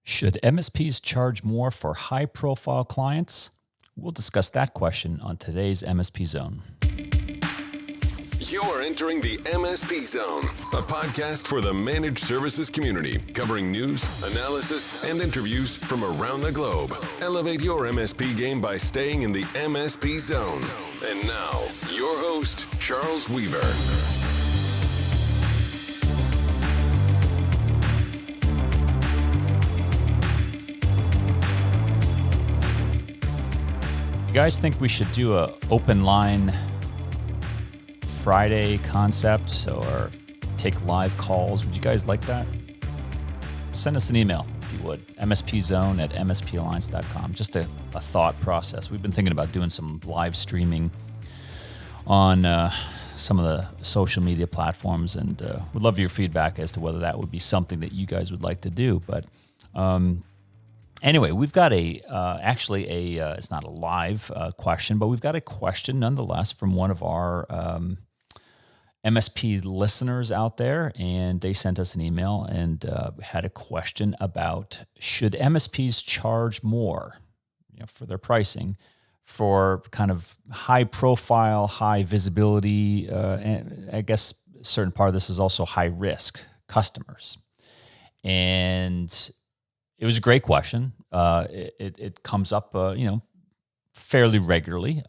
Should MSPs charge more for high-profile clients? We'll discuss that question on today's MSP Zone. You're entering the MSP Zone, a podcast for the managed services community, covering news, analysis, and interviews from around the globe. Elevate your MSP game by staying in the MSP Zone. And now, your host, Charles Weaver. You guys think we should do a open line Friday concept or take live calls? Would you guys like that? Send us an email if you would. mspzone@msballiance.com. Just a thought process. We've been thinking about doing some live streaming on some of the social media platforms, and would love your feedback as to whether that would be something that you guys would like to do. But anyway, we've got it's not a live question, but we've got a question nonetheless from one of our MSP listeners out there, and they sent us an email and had a question about should MSPs charge more, for their pricing for kind of high profile, high visibility, and I guess a certain part of this is also high risk customers. And it was a great question. It comes up, fairly regularly.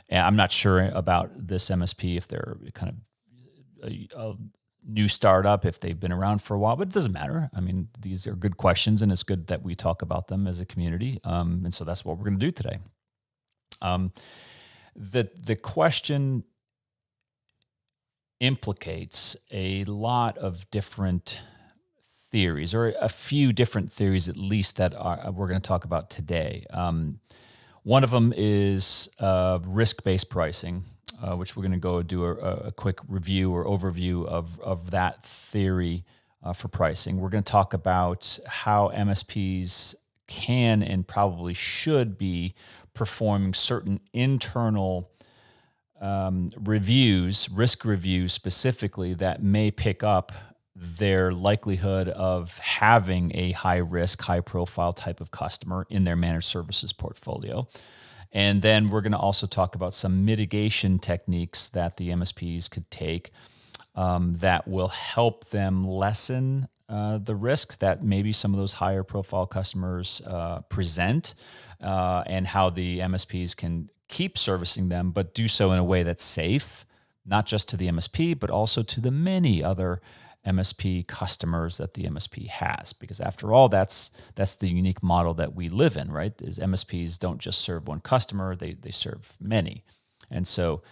And I'm not sure about this MSP, if they're kind of a new startup, if they've been around for a while, but it doesn't matter. I mean, these are good questions, and it's good that we talk about them as a community. And so that's what we're going to do today. The question implicates a lot of different theories, or a few different theories at least, that we're going to talk about today. One of them is risk-based pricing, which we're going to go do a quick review or overview of that theory for pricing. We're going to talk about how MSPs can and probably should be performing certain internal reviews, risk reviews specifically, that may pick up their likelihood of having a high risk, high profile type of customer in their managed services portfolio. And then we're going to also talk about some mitigation techniques that the MSPs could take that will help them lessen the risk that maybe some of those higher profile customers present, and how the MSPs can keep servicing them, but do so in a way that's safe, not just to the MSP, but also to the many other MSP customers that the MSP has, because after all, that's the unique model that we live in, right? Is MSPs don't just serve one customer, they serve many. And so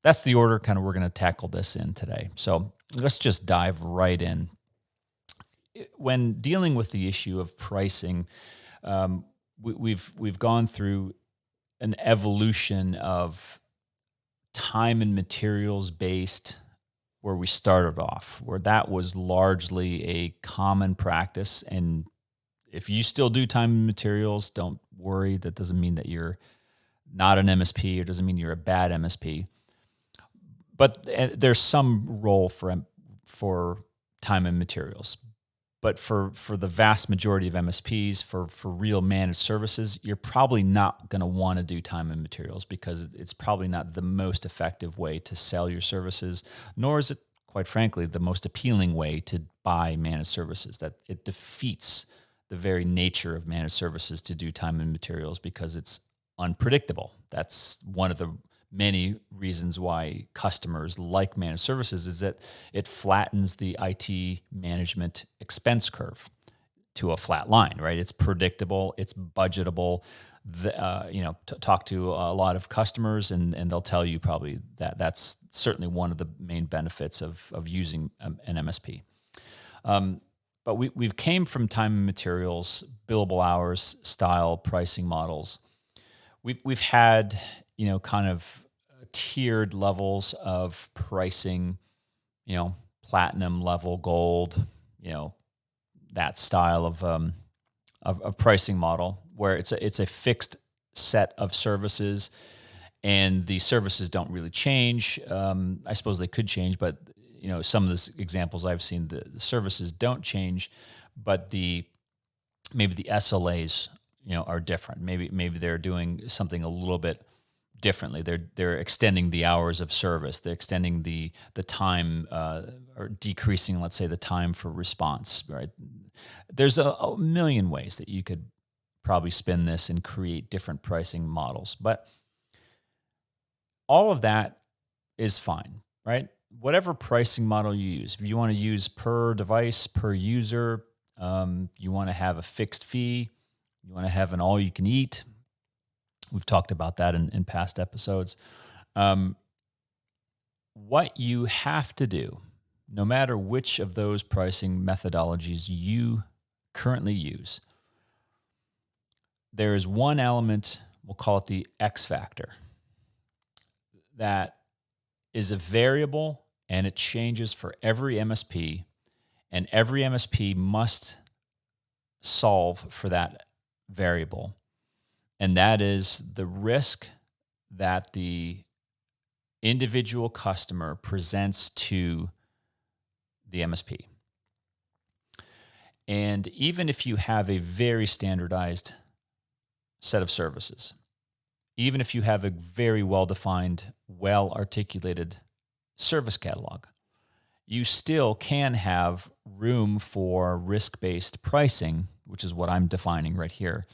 that's the order kind of we're going to tackle this in today. So let's just dive right in. When dealing with the issue of pricing, we've gone through an evolution of time and materials based, where we started off, where that was largely a common practice. And if you still do time and materials, don't worry. That doesn't mean that you're not an MSP, or doesn't mean you're a bad MSP. But there's some role for time and materials. But for the vast majority of MSPs, for real managed services, you're probably not going to want to do time and materials, because it's probably not the most effective way to sell your services, nor is it, quite frankly, the most appealing way to buy managed services. That it defeats the very nature of managed services to do time and materials, because it's unpredictable. That's one of the many reasons why customers like managed services, is that it flattens the IT management expense curve to a flat line, right? It's predictable, it's budgetable. Talk to a lot of customers, and they'll tell you probably that's certainly one of the main benefits of using an MSP. But we've came from time and materials, billable hours style pricing models. We've had kind of tiered levels of pricing, platinum level, gold, that style of pricing model, where it's a fixed set of services, and the services don't really change. I suppose they could change, but some of the examples I've seen, the services don't change, but maybe the SLAs, are different. Maybe they're doing something a little bit differently. They're extending the hours of service. They're extending the time, or decreasing, let's say, the time for response. Right? There's a million ways that you could probably spin this and create different pricing models, but all of that is fine, right? Whatever pricing model you use, if you want to use per device, per user, you want to have a fixed fee, you want to have an all you can eat. We've talked about that in past episodes. What you have to do, no matter which of those pricing methodologies you currently use, there is one element, we'll call it the X factor, that is a variable and it changes for every MSP, and every MSP must solve for that variable. And that is the risk that the individual customer presents to the MSP. And even if you have a very standardized set of services, even if you have a very well-defined, well-articulated service catalog, you still can have room for risk-based pricing, which is what I'm defining right here.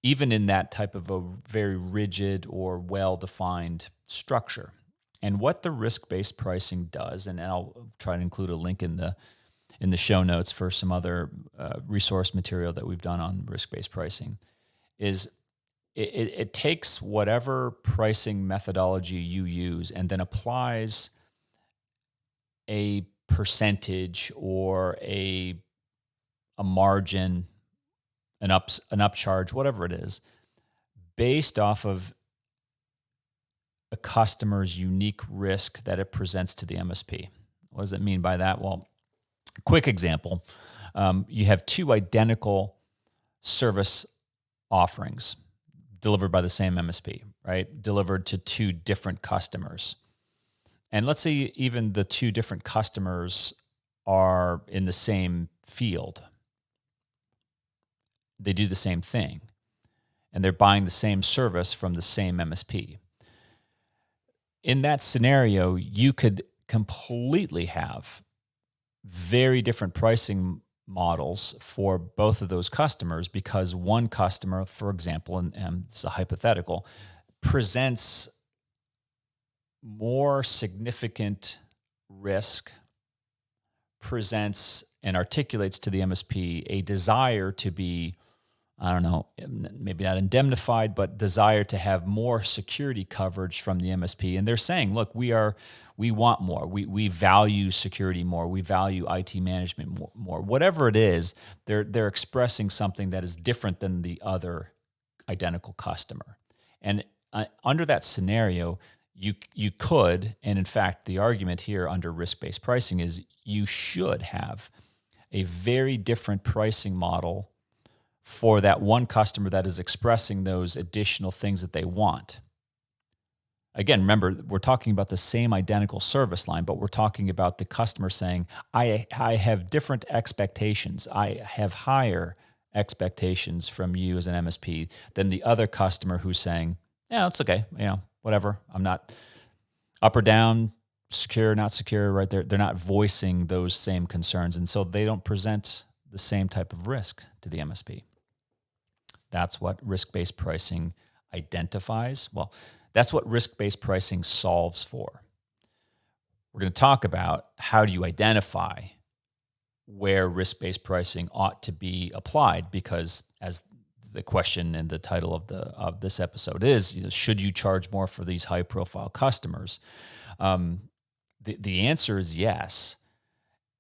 Even in that type of a very rigid or well-defined structure. And what the risk-based pricing does, and I'll try to include a link in the show notes for some other resource material that we've done on risk-based pricing, is it takes whatever pricing methodology you use and then applies a percentage or a margin, an upcharge, whatever it is, based off of a customer's unique risk that it presents to the MSP. What does it mean by that? Well, quick example. You have two identical service offerings delivered by the same MSP, right? Delivered to two different customers. And let's say even the two different customers are in the same field. They do the same thing, and they're buying the same service from the same MSP. In that scenario, you could completely have very different pricing models for both of those customers, because one customer, for example, and it's a hypothetical, presents more significant risk, presents and articulates to the MSP a desire to be, I don't know, maybe not indemnified, but desire to have more security coverage from the MSP. And they're saying, look, we want more. We value security more. We value IT management more. Whatever it is, they're expressing something that is different than the other identical customer. And under that scenario, you could, and in fact, the argument here under risk-based pricing is you should have a very different pricing model for that one customer that is expressing those additional things that they want. Again, remember, we're talking about the same identical service line, but we're talking about the customer saying, I have different expectations. I have higher expectations from you as an MSP than the other customer who's saying, yeah, it's okay. Whatever. I'm not up or down, secure, not secure, right? They're not voicing those same concerns. And so they don't present the same type of risk to the MSP. That's what risk-based pricing identifies. Well, that's what risk-based pricing solves for. We're going to talk about how do you identify where risk-based pricing ought to be applied, because as the question and the title of this episode is, should you charge more for these high-profile customers? The answer is yes.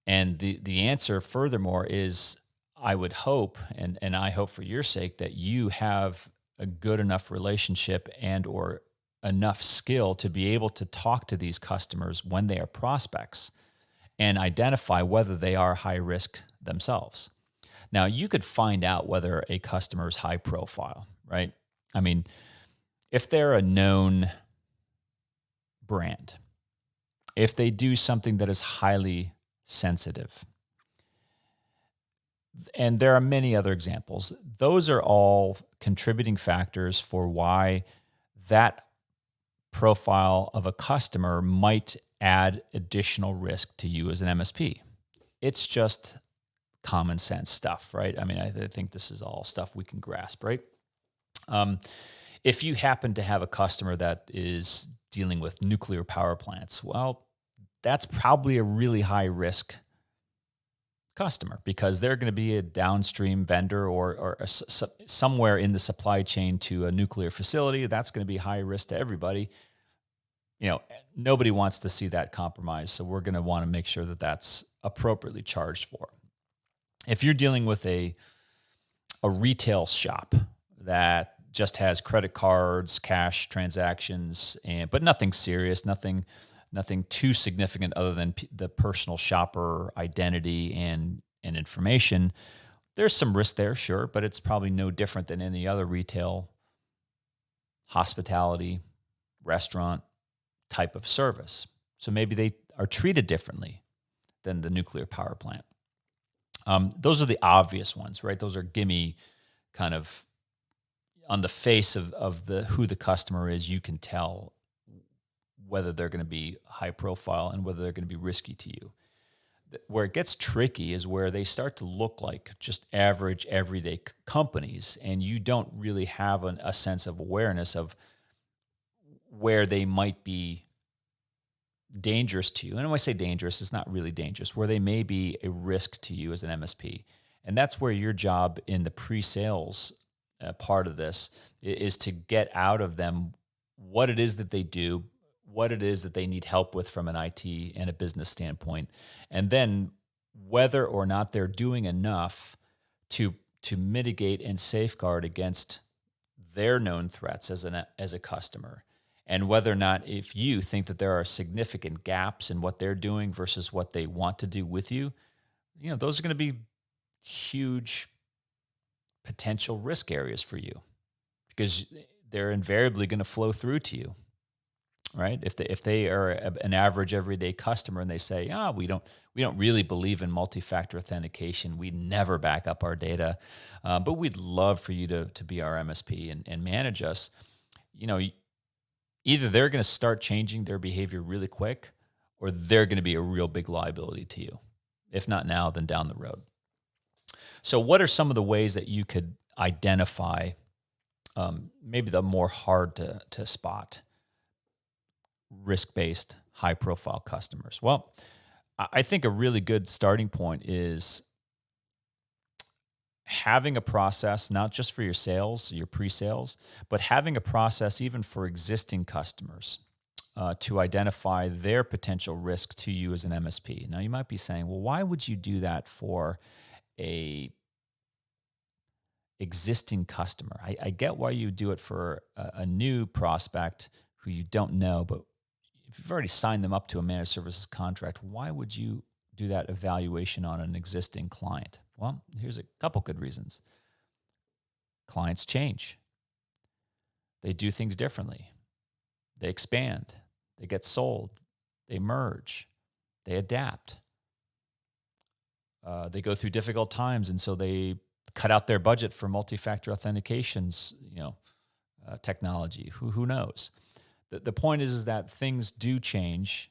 And the answer, furthermore, is I would hope, and I hope for your sake, that you have a good enough relationship and or enough skill to be able to talk to these customers when they are prospects and identify whether they are high risk themselves. Now, you could find out whether a customer is high profile, right? I mean, if they're a known brand, if they do something that is highly sensitive, And there are many other examples. Those are all contributing factors for why that profile of a customer might add additional risk to you as an MSP. It's just common sense stuff, right? I mean, I think this is all stuff we can grasp, right? If you happen to have a customer that is dealing with nuclear power plants, well, that's probably a really high risk customer because they're going to be a downstream vendor or somewhere in the supply chain to a nuclear facility. That's going to be high risk to everybody. Nobody wants to see that compromise. So we're going to want to make sure that that's appropriately charged for. If you're dealing with a retail shop that just has credit cards, cash transactions, but nothing serious, nothing too significant other than the personal shopper identity and information, there's some risk there, sure, but it's probably no different than any other retail, hospitality, restaurant type of service. So maybe they are treated differently than the nuclear power plant. Those are the obvious ones, right? Those are gimme kind of on the face of who the customer is. You can tell whether they're going to be high profile and whether they're going to be risky to you. Where it gets tricky is where they start to look like just average, everyday companies, and you don't really have a sense of awareness of where they might be dangerous to you. And when I say dangerous, it's not really dangerous, where they may be a risk to you as an MSP. And that's where your job in the pre-sales part of this is to get out of them what it is that they do, what it is that they need help with from an IT and a business standpoint, and then whether or not they're doing enough to mitigate and safeguard against their known threats as a customer. And whether or not, if you think that there are significant gaps in what they're doing versus what they want to do with you, those are going to be huge potential risk areas for you because they're invariably going to flow through to you, right? If they are an average everyday customer and they say, we don't really believe in multi-factor authentication, we never back up our data, but we'd love for you to be our MSP and manage us. Either they're going to start changing their behavior really quick, or they're going to be a real big liability to you. If not now, then down the road. So what are some of the ways that you could identify maybe the more hard to spot risk-based, high-profile customers? Well, I think a really good starting point is having a process, not just for your sales, your pre-sales, but having a process even for existing customers to identify their potential risk to you as an MSP. Now, you might be saying, well, why would you do that for a existing customer? I get why you do it for a new prospect who you don't know, but if you've already signed them up to a managed services contract, why would you do that evaluation on an existing client? Well, here's a couple good reasons. Clients change. They do things differently. They expand. They get sold. They merge. They adapt. They go through difficult times, and so they cut out their budget for multi-factor authentications, technology. Who knows? The point is that things do change.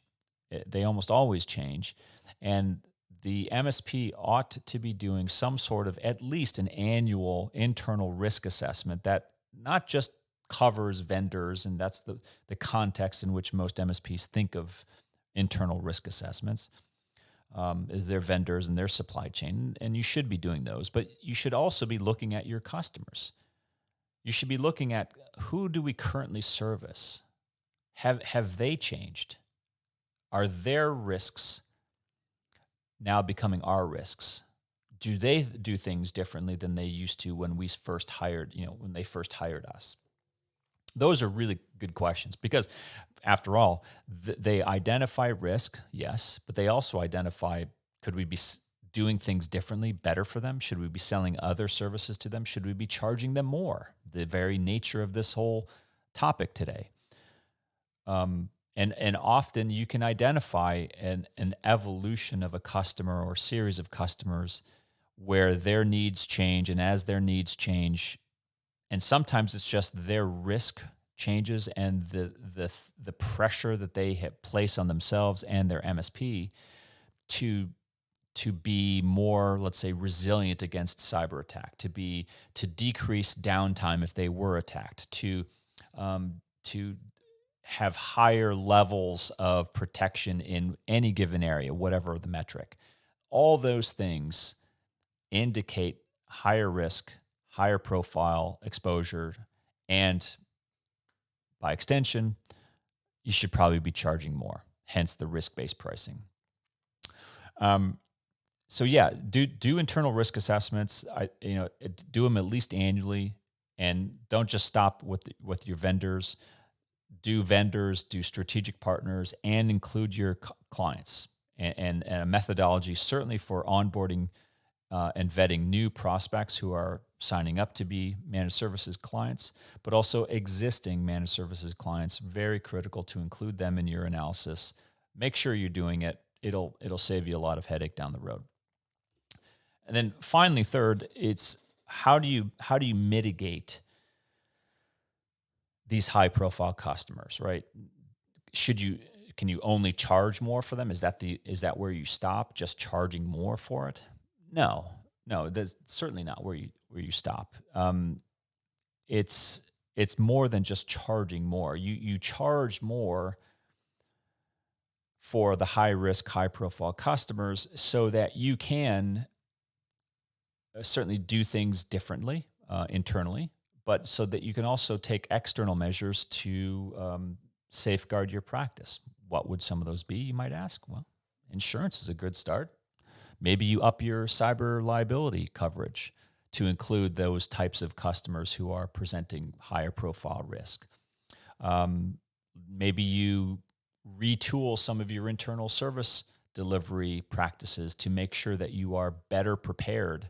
They almost always change, and the MSP ought to be doing some sort of at least an annual internal risk assessment that not just covers vendors, and that's the context in which most MSPs think of internal risk assessments, is their vendors and their supply chain, and you should be doing those. But you should also be looking at your customers. You should be looking at who do we currently service? Have they changed? Are their risks now becoming our risks? Do they do things differently than they used to when we first hired, when they first hired us? Those are really good questions because, after all, they identify risk, yes, but they also identify, could we be doing things differently, better for them? Should we be selling other services to them? Should we be charging them more? The very nature of this whole topic today. And often you can identify an evolution of a customer or series of customers where their needs change, and as their needs change, and sometimes it's just their risk changes and the pressure that they have place on themselves and their MSP to be more, let's say, resilient against cyber attack, to decrease downtime if they were attacked, to have higher levels of protection in any given area, whatever the metric. All those things indicate higher risk, higher profile exposure, and by extension, you should probably be charging more, hence the risk-based pricing. So yeah, do internal risk assessments. Do them at least annually, and don't just stop with your vendors. Do strategic partners, and include your clients, and a methodology certainly for onboarding and vetting new prospects who are signing up to be managed services clients, but also existing managed services clients. Very critical to include them in your analysis. Make sure you're doing it. It'll save you a lot of headache down the road. And then finally, third, it's how do you mitigate these high profile customers, right? Can you only charge more for them? Is that where you stop, just charging more for it? No, that's certainly not where you stop. It's more than just charging more. You charge more for the high risk, high profile customers so that you can certainly do things differently internally, but so that you can also take external measures to safeguard your practice. What would some of those be, you might ask? Well, insurance is a good start. Maybe you up your cyber liability coverage to include those types of customers who are presenting higher profile risk. Maybe you retool some of your internal service delivery practices to make sure that you are better prepared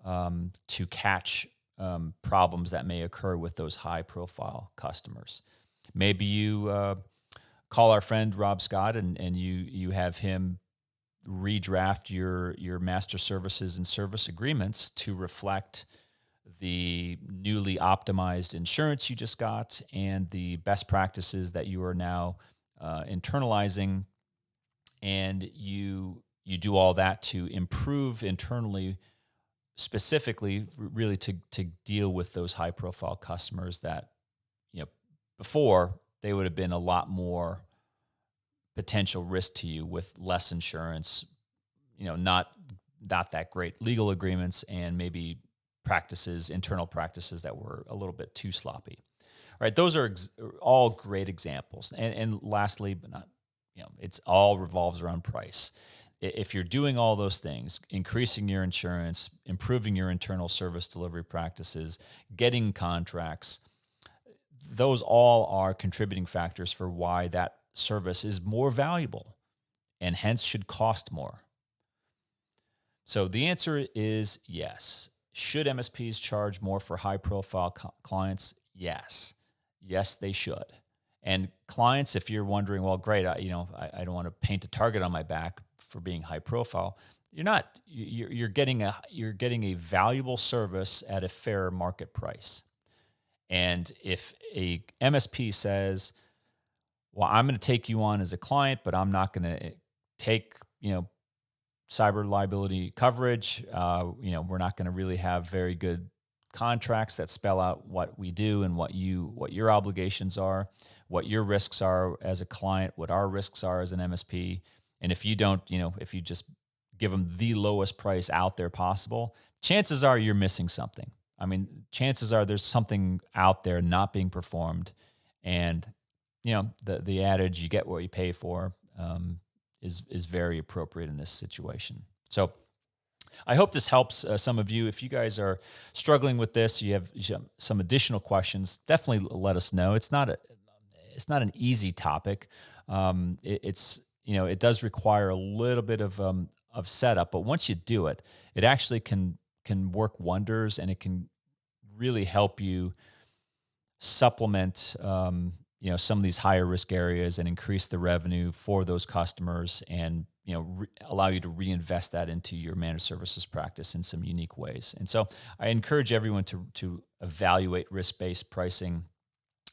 to catch problems that may occur with those high profile customers. Maybe you call our friend Rob Scott and you have him redraft your master services and service agreements to reflect the newly optimized insurance you just got and the best practices that you are now internalizing, and you do all that to improve internally, specifically really to deal with those high profile customers that before they would have been a lot more potential risk to you with less insurance, not that great legal agreements, and maybe internal practices that were a little bit too sloppy. Right? Those are all great examples. And lastly, but not, it's all revolves around price. If you're doing all those things, increasing your insurance, improving your internal service delivery practices, getting contracts, those all are contributing factors for why that service is more valuable and hence should cost more. So the answer is yes. Should MSPs charge more for high profile clients? Yes. Yes, they should. And clients, if you're wondering, well, great, I don't want to paint a target on my back for being high profile. You're not. You're getting a valuable service at a fair market price. And if a MSP says, well, I'm going to take you on as a client, but I'm not going to take, cyber liability coverage. We're not going to really have very good contracts that spell out what we do and what your obligations are, what your risks are as a client, what our risks are as an MSP. And if you don't, if you just give them the lowest price out there possible, chances are you're missing something. I mean, chances are there's something out there not being performed, and the adage "you get what you pay for" is very appropriate in this situation. So, I hope this helps some of you. If you guys are struggling with this, you have some additional questions, definitely let us know. It's not an easy topic. It does require a little bit of setup, but once you do it, it actually can work wonders, and it can really help you supplement some of these higher risk areas and increase the revenue for those customers, and allow you to reinvest that into your managed services practice in some unique ways. And so I encourage everyone to evaluate risk-based pricing.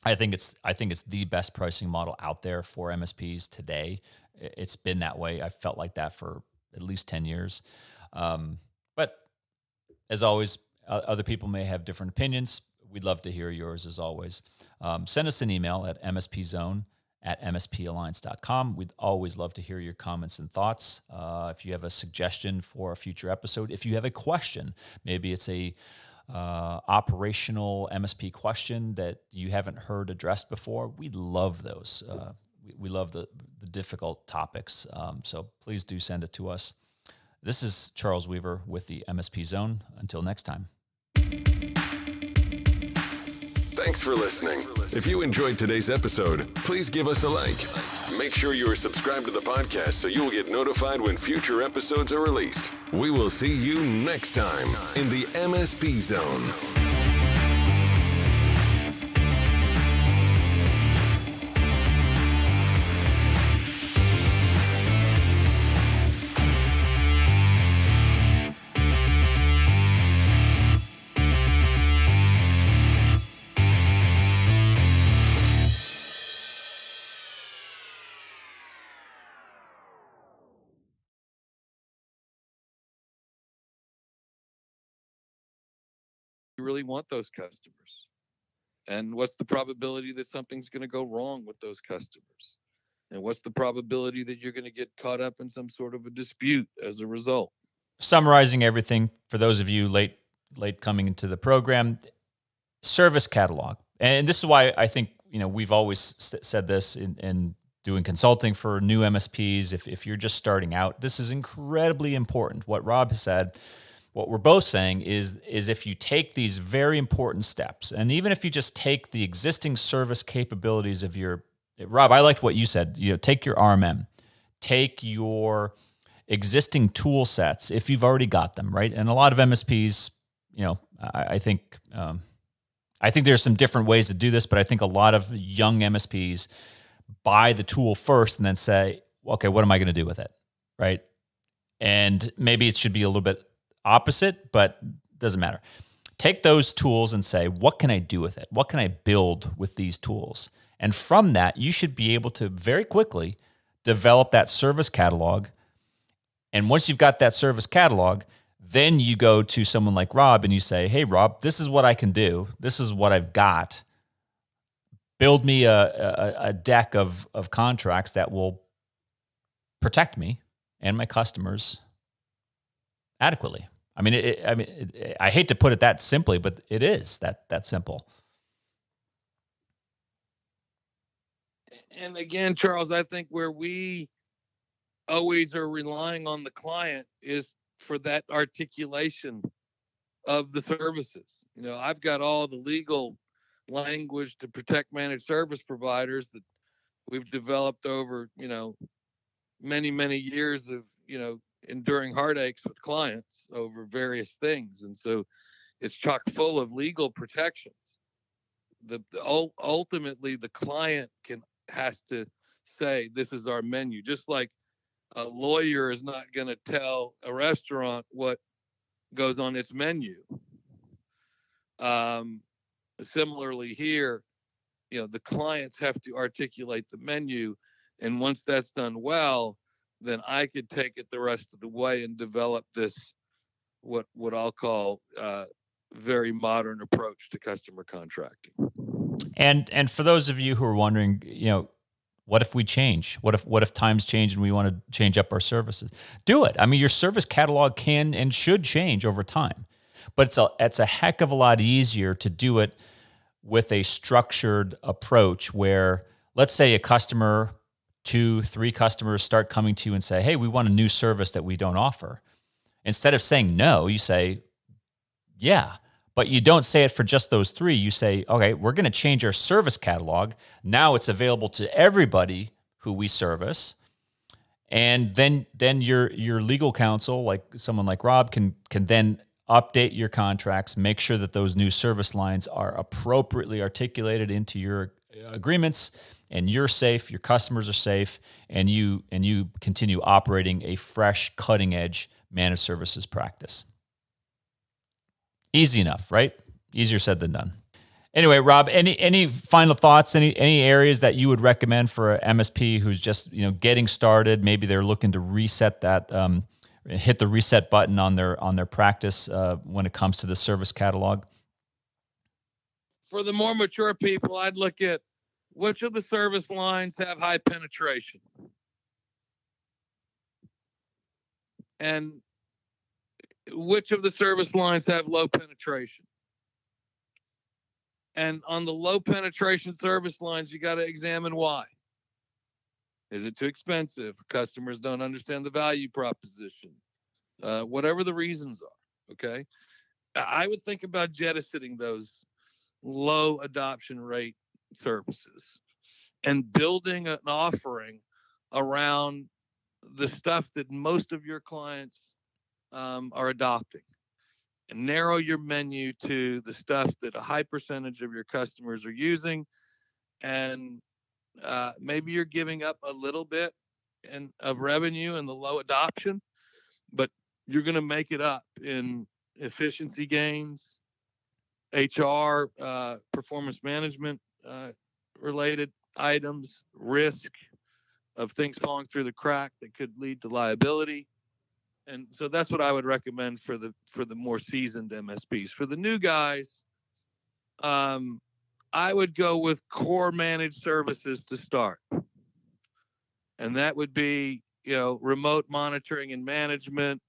I think it's the best pricing model out there for MSPs today. It's been that way. I felt like that for at least 10 years. But as always, other people may have different opinions. We'd love to hear yours as always. Send us an email at mspzone@mspalliance.com. We'd always love to hear your comments and thoughts. If you have a suggestion for a future episode, if you have a question, maybe it's a operational MSP question that you haven't heard addressed before, we love those. We love the difficult topics. So please do send it to us. This is Charles Weaver with the MSP Zone. Until next time. Thanks for listening. If you enjoyed today's episode, please give us a like. Make sure you are subscribed to the podcast so you will get notified when future episodes are released. We will see you next time in the MSP Zone. You really want those customers? And what's the probability that something's going to go wrong with those customers? And what's the probability that you're going to get caught up in some sort of a dispute as a result? Summarizing everything for those of you late coming into the program, service catalog. And this is why I think, we've always said this in doing consulting for new MSPs. If you're just starting out, this is incredibly important. What Rob has said, what we're both saying is if you take these very important steps, and even if you just take the existing service capabilities of Rob, I liked what you said, take your RMM, take your existing tool sets, if you've already got them, right? And a lot of MSPs, I think there's some different ways to do this, but I think a lot of young MSPs buy the tool first and then say, okay, what am I going to do with it, right? And maybe it should be a little bit opposite, but doesn't matter. Take those tools and say, what can I do with it? What can I build with these tools? And from that, you should be able to very quickly develop that service catalog. And once you've got that service catalog, then you go to someone like Rob and you say, hey, Rob, this is what I can do. This is what I've got. Build me a deck of contracts that will protect me and my customers adequately. I hate to put it that simply, but it is that simple. And again, Charles, I think where we always are relying on the client is for that articulation of the services. I've got all the legal language to protect managed service providers that we've developed over, many, many years of, enduring heartaches with clients over various things. And so it's chock full of legal protections. Ultimately, the client has to say, this is our menu. Just like a lawyer is not going to tell a restaurant what goes on its menu. Similarly here, the clients have to articulate the menu. And once that's done well, then I could take it the rest of the way and develop this, what I'll call very modern approach to customer contracting. And for those of you who are wondering, what if we change? What if times change and we want to change up our services? Do it. Your service catalog can and should change over time, but it's a heck of a lot easier to do it with a structured approach where, let's say, a customer, 2-3 customers start coming to you and say, hey, we want a new service that we don't offer. Instead of saying no, you say, yeah. But you don't say it for just those 3. You say, okay, we're going to change our service catalog. Now it's available to everybody who we service. And then your legal counsel, like someone like Rob, can then update your contracts, make sure that those new service lines are appropriately articulated into your agreements, and you're safe, your customers are safe, and you continue operating a fresh, cutting-edge managed services practice. Easy enough, right? Easier said than done. Anyway, Rob, any final thoughts? Any areas that you would recommend for an MSP who's just getting started? Maybe they're looking to reset that, hit the reset button on their practice when it comes to the service catalog. For the more mature people, I'd look at which of the service lines have high penetration, and which of the service lines have low penetration. And on the low penetration service lines, you got to examine why. Is it too expensive? Customers don't understand the value proposition. Whatever the reasons are, okay? I would think about jettisoning those low adoption rate services and building an offering around the stuff that most of your clients are adopting. And narrow your menu to the stuff that a high percentage of your customers are using. And maybe you're giving up a little bit of revenue in the low adoption, but you're going to make it up in efficiency gains, HR, performance management related items, risk of things falling through the crack that could lead to liability. And so that's what I would recommend for the more seasoned MSPs. For the new guys, I would go with core managed services to start. And that would be, remote monitoring and management,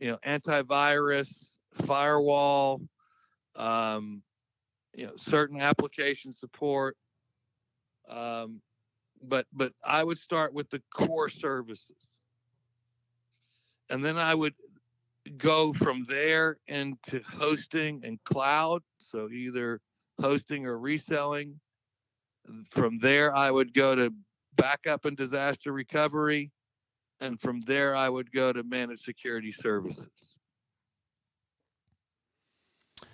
antivirus, firewall, certain application support. But I would start with the core services. And then I would go from there into hosting and cloud. So either hosting or reselling. From there, I would go to backup and disaster recovery. And from there, I would go to managed security services.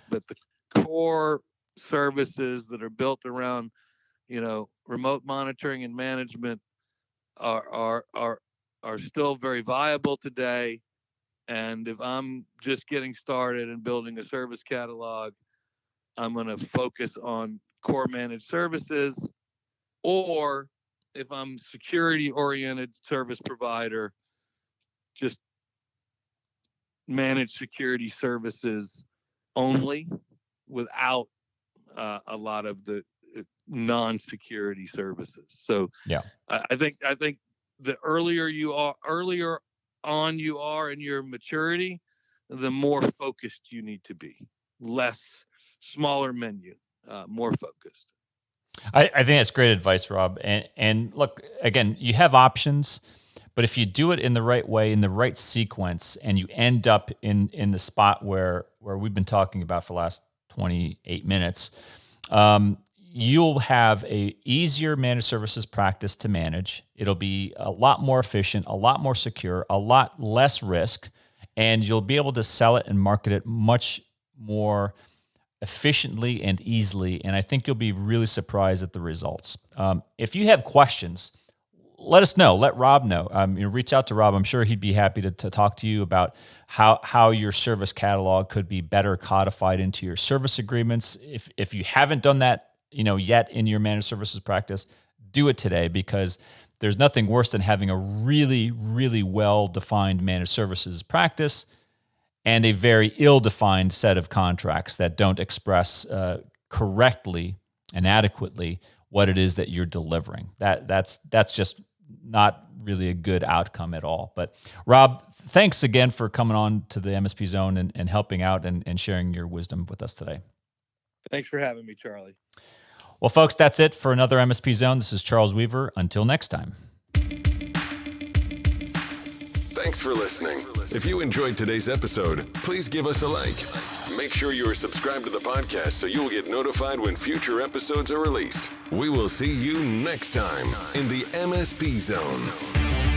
But the core services that are built around, remote monitoring and management are still very viable today. And if I'm just getting started and building a service catalog, I'm going to focus on core managed services. Or if I'm security oriented service provider, just managed security services only without a lot of the non-security services. So yeah, I think the earlier on you are in your maturity, the more focused you need to be. Smaller menu, more focused. I think that's great advice, Rob. And look, again, you have options, but if you do it in the right way, in the right sequence, and you end up in the spot where we've been talking about for the last 28 minutes, you'll have a easier managed services practice to manage. It'll be a lot more efficient, a lot more secure, a lot less risk, and you'll be able to sell it and market it much more efficiently and easily. And I think you'll be really surprised at the results. If you have questions, let us know. Let Rob know. Reach out to Rob. I'm sure he'd be happy to talk to you about how your service catalog could be better codified into your service agreements. If you haven't done that, yet in your managed services practice, do it today, because there's nothing worse than having a really, really well-defined managed services practice and a very ill-defined set of contracts that don't express correctly and adequately what it is that you're delivering. That's just not really a good outcome at all. But Rob, thanks again for coming on to the MSP Zone and helping out and sharing your wisdom with us today. Thanks for having me, Charlie. Well, folks, that's it for another MSP Zone. This is Charles Weaver. Until next time. Thanks for listening. If you enjoyed today's episode, please give us a like. Make sure you are subscribed to the podcast so you will get notified when future episodes are released. We will see you next time in the MSP Zone.